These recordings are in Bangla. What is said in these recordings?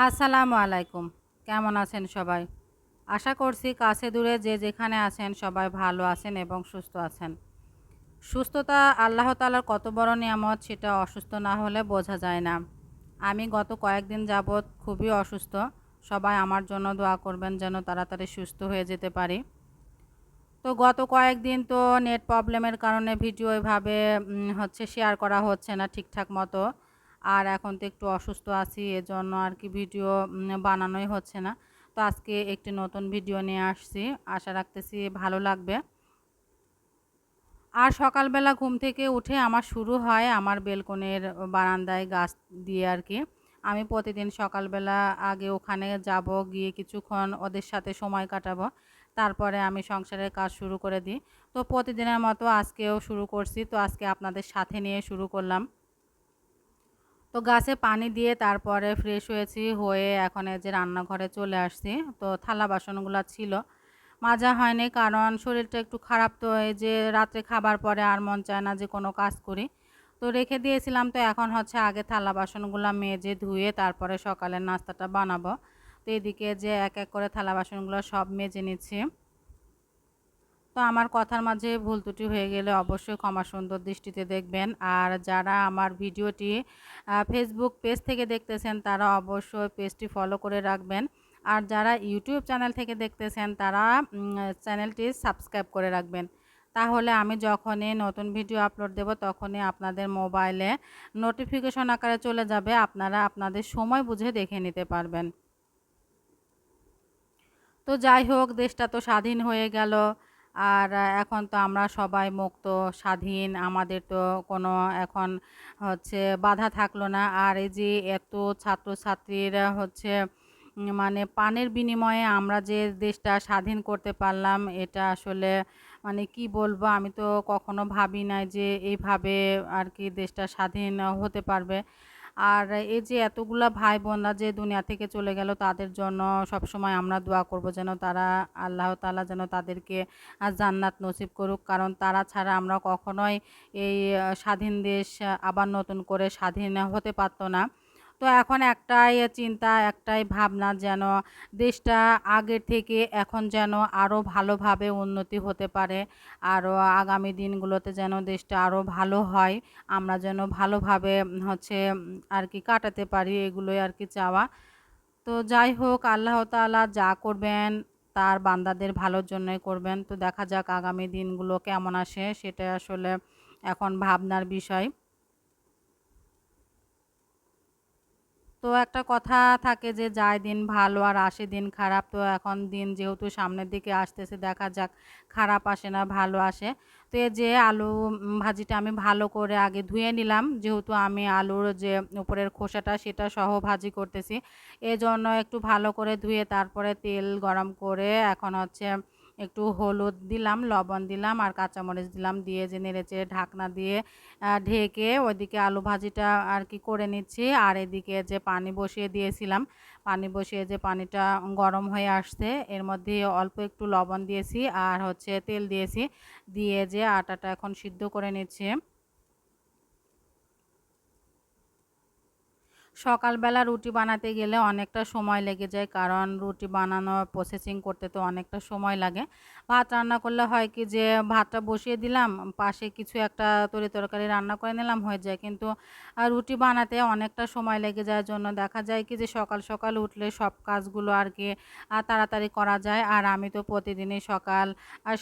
আসসালামু আলাইকুম। কেমন আছেন সবাই? আশা করছি কাছে দূরে যে যেখানে আছেন সবাই ভালো আছেন এবং সুস্থ আছেন। সুস্থতা আল্লাহ তাআলার কত বড় নিয়ামত সেটা অসুস্থ না হলে বোঝা যায় না। আমি গত কয়েকদিন যাবৎ খুবই অসুস্থ। সবাই আমার জন্য দোয়া করবেন যেন তাড়াতাড়ি সুস্থ হয়ে যেতে পারি। তো গত কয়েকদিন তো নেট প্রবলেমের কারণে ভিডিও এভাবে শেয়ার করা হচ্ছে না ঠিকঠাক মতো। আর এখন তো একটু অসুস্থ আছি এজন্য আর কি ভিডিও বানানোই হচ্ছে না। তো আজকে একটি নতুন ভিডিও নিয়ে আসছি। আশা রাখতেছি ভালো লাগবে। আর সকালবেলা ঘুম থেকে উঠে আমার শুরু হয় আমার বেলকনির বারান্দায় গাছ দিয়ে আর কি। আমি প্রতিদিন সকালবেলা আগে ওখানে যাব, গিয়ে কিছুক্ষণ ওদের সাথে সময় কাটাবো। তারপরে আমি সংসারের কাজ শুরু করে দিই। তো প্রতিদিনের মতো আজকেও শুরু করছি। তো আজকে আপনাদের সাথে নিয়ে শুরু করলাম। তো গাছে পানি দিয়ে তারপরে ফ্রেশ হয়েছি, হয়ে এখন এই যে রান্নাঘরে চলে আসছি। তো থালা বাসনগুলা ছিল, মাজা হয়নি কারণ শরীরটা একটু খারাপ, তো এই যে রাত্রে খাবার পরে আর মন চায় না যে কোনো কাজ করি। তো রেখে দিয়েছিলাম, তো এখন আগে থালা বাসনগুলা মেজে ধুয়ে তারপরে সকালের নাস্তাটা বানাবো। তো এদিকে যে এক এক করে থালা বাসনগুলো সব মেজে নিচ্ছি। তো আমার কথার মাঝে ভুল ত্রুটি হয়ে গেলে অবশ্যই ক্ষমা সুন্দর দৃষ্টিতে দেখবেন। আর যারা আমার ভিডিওটি ফেসবুক পেজ থেকে দেখতেছেন তারা অবশ্যই পেজটি ফলো করে রাখবেন। আর যারা ইউটিউব চ্যানেল থেকে দেখতেছেন তারা চ্যানেলটি সাবস্ক্রাইব করে রাখবেন। তাহলে আমি যখনই নতুন ভিডিও আপলোড দেব তখনই আপনাদের মোবাইলে নোটিফিকেশন আকারে চলে যাবে, আপনারা আপনাদের সময় বুঝে দেখে নিতে পারবেন। তো যাই হোক, দেশটা তো স্বাধীন হয়ে গেল। আর এখন তো আমরা সবাই মুক্ত, স্বাধীন। আমাদের তো কোনো এখন বাধা থাকলো না। আর এই যে এত ছাত্রছাত্রীরা মানে প্রাণের বিনিময়ে আমরা যে দেশটা স্বাধীন করতে পারলাম, এটা আসলে মানে কি বলবো, আমি তো কখনো ভাবি নাই যে এইভাবে আর কি দেশটা স্বাধীন হতে পারবে। আর এই যে এতগুলা ভাই-বোনরা যে দুনিয়া থেকে চলে গেল তাদের জন্য সবসময় আমরা দোয়া করব যেন তারা, আল্লাহ তাআলা যেন তাদেরকে জান্নাত নসিব করুক। কারণ তারা ছাড়া আমরা কখনোই এই স্বাধীন দেশ আবার নতুন করে স্বাধীন হতে পারত না। তো এখন একটাই চিন্তা, একটাই ভাবনা যেন দেশটা আগের থেকে এখন যেন আরও ভালোভাবে উন্নতি হতে পারে। আরও আগামী দিনগুলোতে যেন দেশটা আরও ভালো হয়। আমরা যেন ভালোভাবে আর কি কাটাতে পারি, এগুলোই আর কি চাওয়া। তো যাই হোক, আল্লাহ তাআলা যা করবেন তার বান্দাদের ভালোর জন্যই করবেন। তো দেখা যাক আগামী দিনগুলো কেমন আসে, সেটা আসলে এখন ভাবনার বিষয়। তো একটা কথা থাকে যে যায় দিন ভালো আর আসে দিন খারাপ। তো এখন দিন যেহেতু সামনের দিকে আসতেছে, দেখা যাক খারাপ আসে না ভালো আসে। তো এই যে আলু ভাজিটা আমি ভালো করে আগে ধুয়ে নিলাম, যেহেতু আমি আলুর যে উপরের খোসাটা সেটা সহ ভাজি করতেছি। এজন্য একটু ভালো করে ধুয়ে তারপরে তেল গরম করে এখন একটু হলুদ দিলাম, লবণ দিলাম আর কাঁচামরিচ দিলাম, দিয়ে যে নেড়েচেড়ে ঢাকনা দিয়ে ঢেকে ওইদিকে আলু ভাজিটা আর কি করে নিচ্ছি। আর এদিকে যে পানি বসিয়ে দিয়েছিলাম, পানি বসিয়ে যে পানিটা গরম হয়ে আসছে, এর মধ্যে অল্প একটু লবণ দিয়েছি আর তেল দিয়েছি, দিয়ে যে আটাটা এখন সিদ্ধ করে নিচ্ছি। সকালবেলা রুটি বানাতে গেলে অনেকটা সময় লেগে যায়, কারণ রুটি বানানো প্রসেসিং করতে তো অনেকটা সময় লাগে। ভাত রান্না করলে হয় কি যে ভাতটা বসিয়ে দিলাম, পাশে কিছু একটা তরকারি রান্না করে নিলাম, হয়ে যায়। কিন্তু রুটি বানাতে অনেকটা সময় লেগে যাওয়ার জন্য দেখা যায় কি যে সকাল সকাল উঠলে সব কাজগুলো আর কি তাড়াতাড়ি করা যায়। আর আমি তো প্রতিদিনই সকাল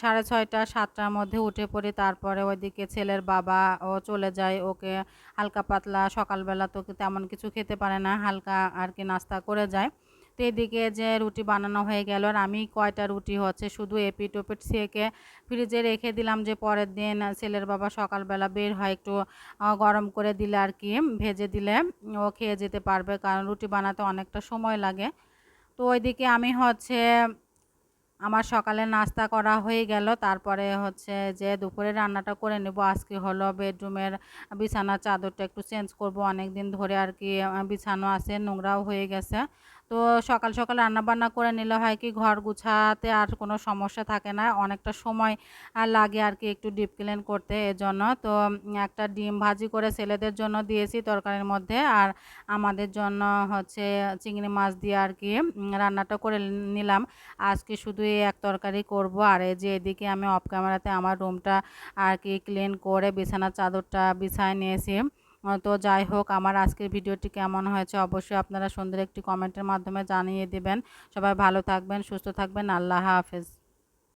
6:30 7টার মধ্যে উঠে পড়ি। তারপরে ওইদিকে ছেলের বাবা ও চলে যায়, ওকে হালকা পাতলা সকালবেলা তো তেমন কিছু খেতে পারে না, হালকা আর কি নাস্তা করে যায়। তো এদিকে যে রুটি বানানো হয়ে গেল, আর আমি কয়টা রুটি শুধু এপিঠ ওপিঠ সেঁকে ফ্রিজে রেখে দিলাম, যে পরের দিন ছেলের বাবা সকালবেলা বের হয় একটু গরম করে দিলে আর কি, ভেজে দিলে ও খেয়ে যেতে পারবে, কারণ রুটি বানাতে অনেকটা সময় লাগে। তো ওইদিকে আমি আমার সকালের নাস্তা করা হয়ে গেল। তারপরে যে দুপুরের রান্নাটা করে নেব। আজকে হলো বেডরুমের বিছানার চাদরটা একটু চেঞ্জ করব। অনেকদিন ধরে আর কি বিছানো আছে, নোংরাও হয়ে গেছে। তো তো সকাল সকাল রান্নাবান্না করে নিলে হয় কি ঘর গুছাতে আর কোনো সমস্যা থাকে না, অনেকটা সময় লাগে আর কি একটু ডিপ ক্লিন করতে, এজন্য তো একটা ডিম ভাজি করে ছেলেদের জন্য দিয়েছি তরকারির মধ্যে, আর আমাদের জন্য হচ্ছে চিংড়ি মাছ দিয়ে আর কি রান্নাটা করে নিলাম। আজকে শুধু এই এক তরকারি করব। আর এই যে এদিকে আমি অফ ক্যামেরাতে আমার রুমটা আর কি ক্লিন করে বিছানার চাদরটা বিছায় নিয়েছি। তো যাই হোক, আমার আজকের ভিডিওটি কেমন হয়েছে অবশ্যই আপনারা সুন্দর একটি কমেন্টের মাধ্যমে জানিয়ে দিবেন। সবাই ভালো থাকবেন, সুস্থ থাকবেন। আল্লাহ হাফেজ।